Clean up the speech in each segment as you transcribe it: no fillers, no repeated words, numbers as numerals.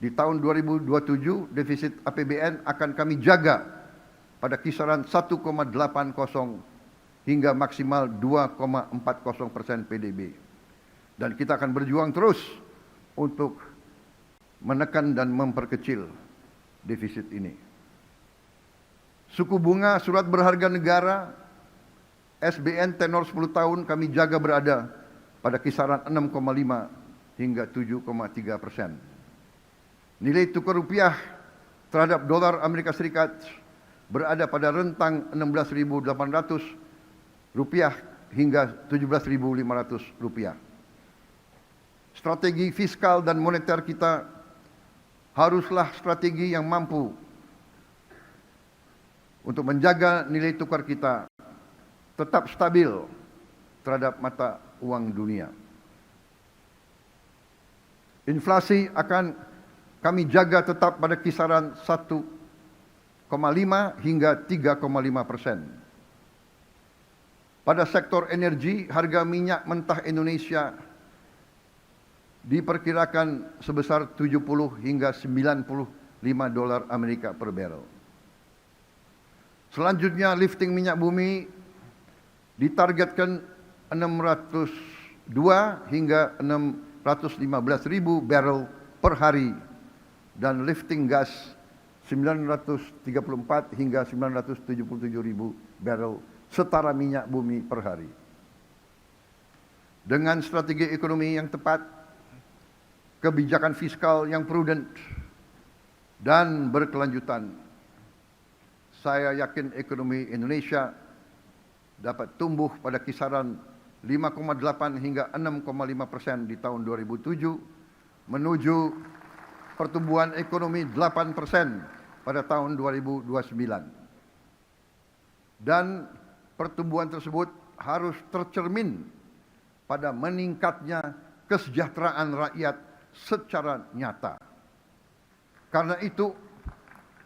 Di tahun 2027 defisit APBN akan kami jaga pada kisaran 1,80 hingga maksimal 2,40% PDB. Dan kita akan berjuang terus untuk menekan dan memperkecil defisit ini. Suku bunga surat berharga negara SBN tenor 10 tahun kami jaga berada pada kisaran 6,5 hingga 7,3%. Nilai tukar rupiah terhadap dolar Amerika Serikat berada pada rentang 16.800 rupiah hingga 17.500 rupiah. Strategi fiskal dan moneter kita haruslah strategi yang mampu untuk menjaga nilai tukar kita tetap stabil terhadap mata uang dunia. Inflasi akan kami jaga tetap pada kisaran 1,5 hingga 3,5%. Pada sektor energi, harga minyak mentah Indonesia diperkirakan sebesar 70 hingga 95 dolar Amerika per barrel. Selanjutnya, lifting minyak bumi ditargetkan 602 hingga 615.000 barrel per hari dan lifting gas 934 hingga 977.000 barrel setara minyak bumi per hari. Dengan strategi ekonomi yang tepat, kebijakan fiskal yang prudent dan berkelanjutan, saya yakin ekonomi Indonesia dapat tumbuh pada kisaran 5,8 hingga 6,5% di tahun 2007 menuju pertumbuhan ekonomi 8% pada tahun 2029. Dan pertumbuhan tersebut harus tercermin pada meningkatnya kesejahteraan rakyat secara nyata. Karena itu,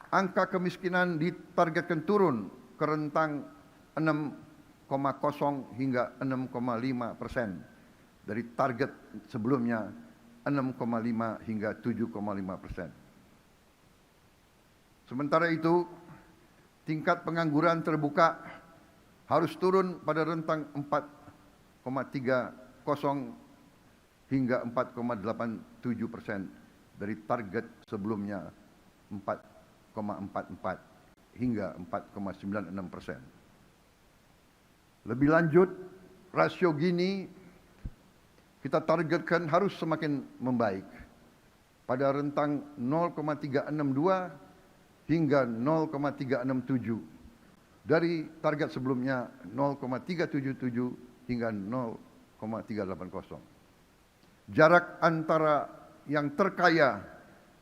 angka kemiskinan ditargetkan turun ke rentang 6,0 hingga 6,5% dari target sebelumnya 6,5 hingga 7,5%. Sementara itu, tingkat pengangguran terbuka harus turun pada rentang 4,30 hingga 4,87% dari target sebelumnya 4,44 hingga 4,96%. Lebih lanjut, rasio Gini kita targetkan harus semakin membaik pada rentang 0,362 hingga 0,367 dari target sebelumnya 0,377 hingga 0,380. Jarak antara yang terkaya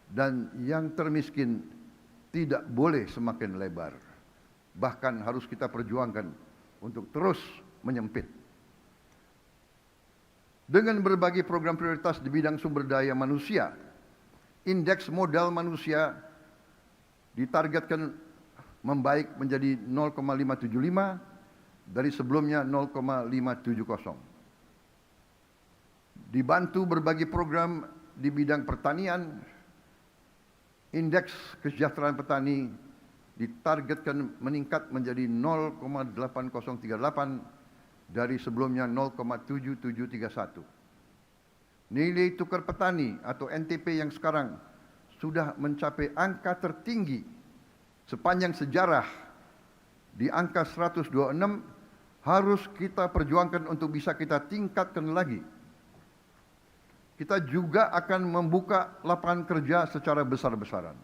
dan yang termiskin tidak boleh semakin lebar. Bahkan harus kita perjuangkan untuk terus menyempit. Dengan berbagai program prioritas di bidang sumber daya manusia, indeks modal manusia ditargetkan membaik menjadi 0,575 dari sebelumnya 0,570. Dibantu berbagai program di bidang pertanian, indeks kesejahteraan petani ditargetkan meningkat menjadi 0,8038 dari sebelumnya 0,7731. Nilai tukar petani atau NTP yang sekarang sudah mencapai angka tertinggi sepanjang sejarah di angka 126, harus kita perjuangkan untuk bisa kita tingkatkan lagi. Kita juga akan membuka lapangan kerja secara besar-besaran.